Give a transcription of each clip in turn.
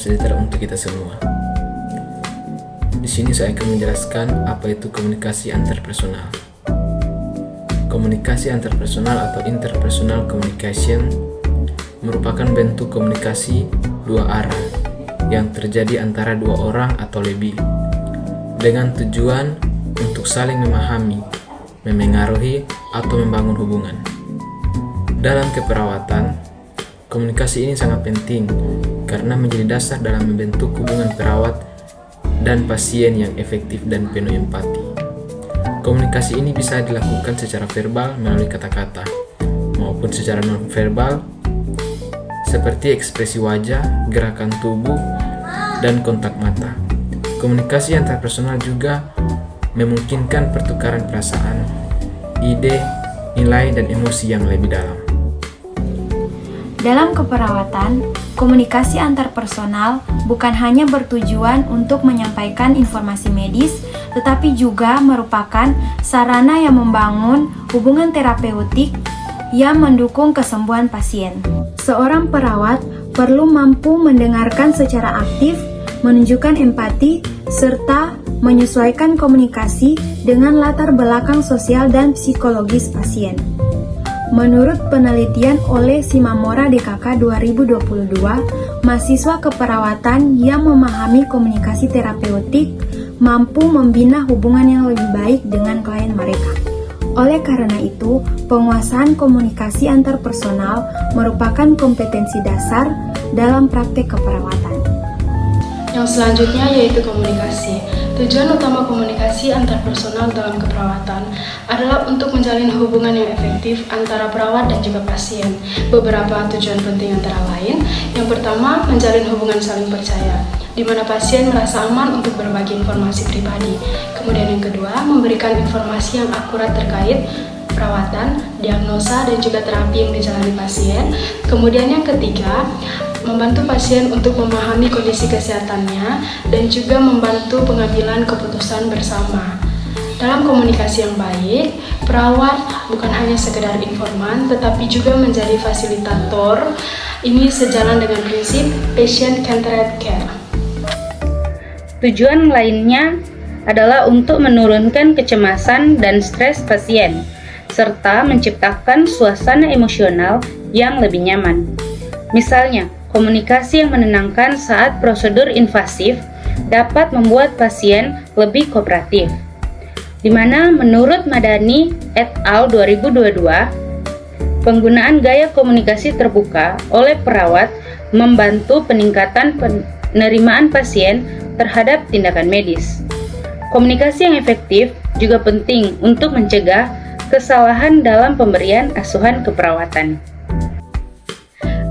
sejahtera untuk kita semua. Di sini saya akan menjelaskan apa itu komunikasi antarpersonal. Komunikasi antarpersonal atau interpersonal communication merupakan bentuk komunikasi dua arah yang terjadi antara dua orang atau lebih dengan tujuan untuk saling memahami, memengaruhi, atau membangun hubungan. Dalam keperawatan, komunikasi ini sangat penting karena menjadi dasar dalam membentuk hubungan perawat dan pasien yang efektif dan penuh empati. Komunikasi ini bisa dilakukan secara verbal melalui kata-kata maupun secara non-verbal seperti ekspresi wajah, gerakan tubuh, dan kontak mata. Komunikasi antarpersonal juga memungkinkan pertukaran perasaan, ide, nilai, dan emosi yang lebih dalam. Dalam keperawatan, komunikasi antarpersonal bukan hanya bertujuan untuk menyampaikan informasi medis, tetapi juga merupakan sarana yang membangun hubungan terapeutik yang mendukung kesembuhan pasien. Seorang perawat perlu mampu mendengarkan secara aktif, menunjukkan empati, serta menyesuaikan komunikasi dengan latar belakang sosial dan psikologis pasien. Menurut penelitian oleh Shimamura DKK 2022, mahasiswa keperawatan yang memahami komunikasi terapeutik mampu membina hubungan yang lebih baik dengan klien mereka. Oleh karena itu, penguasaan komunikasi antarpersonal merupakan kompetensi dasar dalam praktek keperawatan. Yang selanjutnya yaitu komunikasi. Tujuan utama komunikasi antarpersonal dalam keperawatan adalah untuk menjalin hubungan yang efektif antara perawat dan juga pasien. Beberapa tujuan penting antara lain, yang pertama, menjalin hubungan saling percaya, di mana pasien merasa aman untuk berbagi informasi pribadi. Kemudian yang kedua, memberikan informasi yang akurat terkait perawatan, diagnosa, dan juga terapi yang dijalani pasien. Kemudian yang ketiga, membantu pasien untuk memahami kondisi kesehatannya dan juga membantu pengambilan keputusan bersama. Dalam komunikasi yang baik, perawat bukan hanya sekedar informan, tetapi juga menjadi fasilitator. Ini sejalan dengan prinsip patient-centered care. Tujuan lainnya adalah untuk menurunkan kecemasan dan stres pasien, serta menciptakan suasana emosional yang lebih nyaman. Misalnya, komunikasi yang menenangkan saat prosedur invasif dapat membuat pasien lebih kooperatif. Di mana menurut Madani et al. 2022, penggunaan gaya komunikasi terbuka oleh perawat membantu peningkatan penerimaan pasien terhadap tindakan medis. Komunikasi yang efektif juga penting untuk mencegah kesalahan dalam pemberian asuhan keperawatan.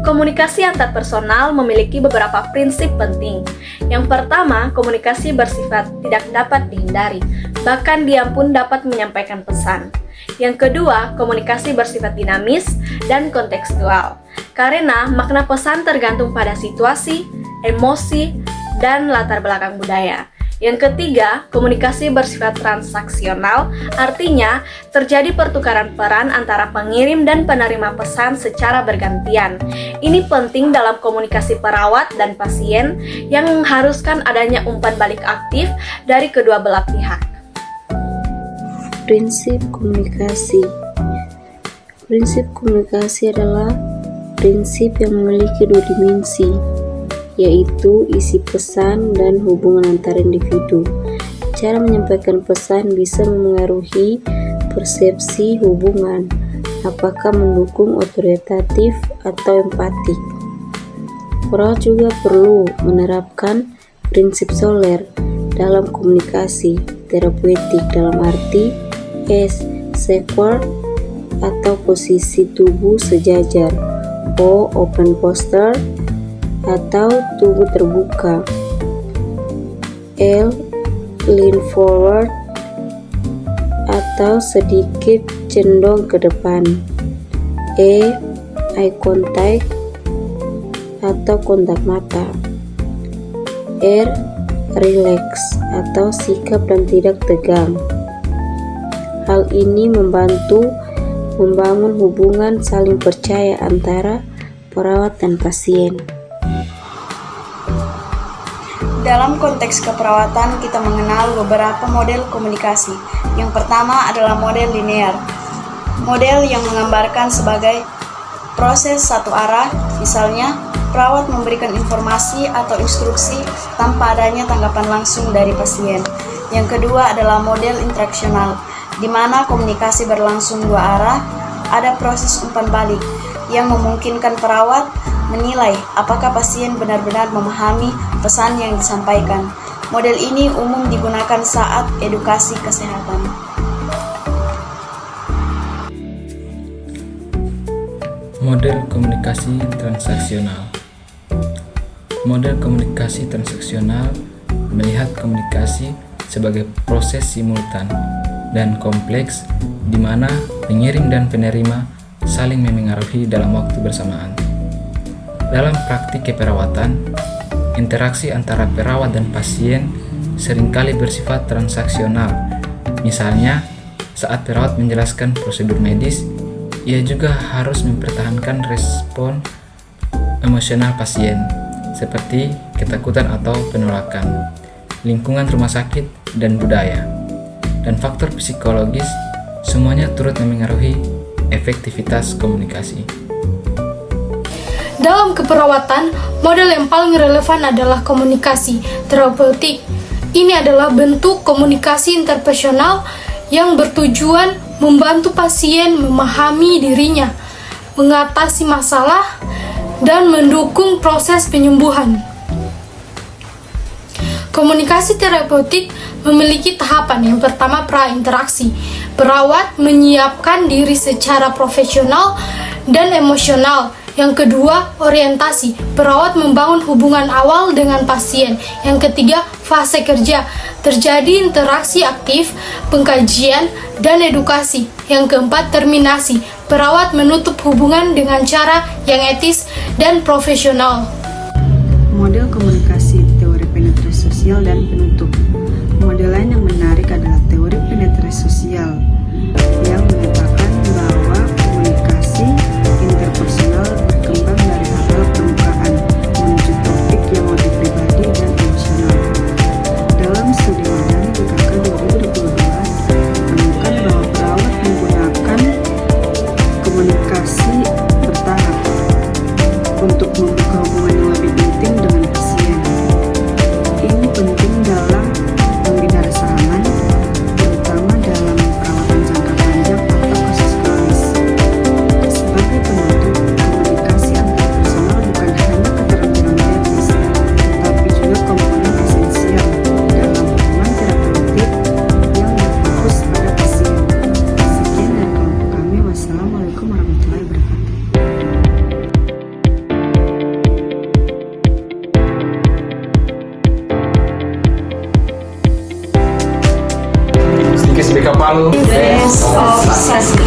Komunikasi antarpersonal memiliki beberapa prinsip penting. Yang pertama, komunikasi bersifat tidak dapat dihindari, bahkan dia pun dapat menyampaikan pesan. Yang kedua, komunikasi bersifat dinamis dan kontekstual, karena makna pesan tergantung pada situasi, emosi, dan latar belakang budaya. Yang ketiga, komunikasi bersifat transaksional, artinya terjadi pertukaran peran antara pengirim dan penerima pesan secara bergantian. Ini penting dalam komunikasi perawat dan pasien yang mengharuskan adanya umpan balik aktif dari kedua belah pihak. Prinsip komunikasi. Prinsip komunikasi adalah prinsip yang memiliki dua dimensi, yaitu isi pesan dan hubungan antar individu. Cara menyampaikan pesan bisa memengaruhi persepsi hubungan, apakah mendukung, otoritatif, atau empatik. Perawat juga perlu menerapkan prinsip Soler dalam komunikasi terapeutik dalam arti S. Square atau posisi tubuh sejajar, O. Open posture atau tubuh terbuka, L. Lean forward atau sedikit condong ke depan, E. Eye contact atau kontak mata, R. Relax atau sikap dan tidak tegang. Hal ini membantu membangun hubungan saling percaya antara perawat dan pasien. Dalam konteks keperawatan, kita mengenal beberapa model komunikasi. Yang pertama adalah model linear. Model yang menggambarkan sebagai proses satu arah, misalnya perawat memberikan informasi atau instruksi tanpa adanya tanggapan langsung dari pasien. Yang kedua adalah model interaksional, di mana komunikasi berlangsung dua arah, ada proses umpan balik yang memungkinkan perawat menilai apakah pasien benar-benar memahami pesan yang disampaikan. Model ini umum digunakan saat edukasi kesehatan. Model komunikasi transaksional. Model komunikasi transaksional melihat komunikasi sebagai proses simultan dan kompleks di mana pengirim dan penerima saling memengaruhi dalam waktu bersamaan. Dalam praktik keperawatan, interaksi antara perawat dan pasien seringkali bersifat transaksional. Misalnya, saat perawat menjelaskan prosedur medis, ia juga harus mempertahankan respon emosional pasien, seperti ketakutan atau penolakan, lingkungan rumah sakit, dan budaya. Dan faktor psikologis, semuanya turut memengaruhi efektivitas komunikasi. Dalam keperawatan, model yang paling relevan adalah komunikasi terapeutik. Ini adalah bentuk komunikasi interpersonal yang bertujuan membantu pasien memahami dirinya, mengatasi masalah, dan mendukung proses penyembuhan. Komunikasi terapeutik memiliki tahapan. Yang pertama, pra-interaksi. Perawat menyiapkan diri secara profesional dan emosional. Yang kedua, orientasi. Perawat membangun hubungan awal dengan pasien. Yang ketiga, fase kerja. Terjadi interaksi aktif, pengkajian, dan edukasi. Yang keempat, terminasi. Perawat menutup hubungan dengan cara yang etis dan profesional. Model komunikasi, teori penetrasi sosial, dan penutup. Model lain yang menarik adalah teori penetrasi sosial yang menyatakan bahwa komunikasi interpersonal berkembang dari hal-hal permukaan menuju topik yang lebih pribadi dan emosional. Dalam studi modern PKK 2022 ditemukan bahwa perawat menggunakan komunikasi bertahap untuk membuka hubungan yang lebih intim dengan pasien. Ini penting dalam membina rasa aman, terutama dalam perawatan jangka panjang atau kasus kronis. Sebagai penutup, komunikasi antarpersonal bukan hanya keterampilan medis, tetapi juga komponen esensial dalam hubungan terapeutik yang berfokus pada pasien. Sekian dari kelompok kami. Wassalamualaikum warahmatullahi wabarakatuh. Sedikit Palu. Best of Sasmi.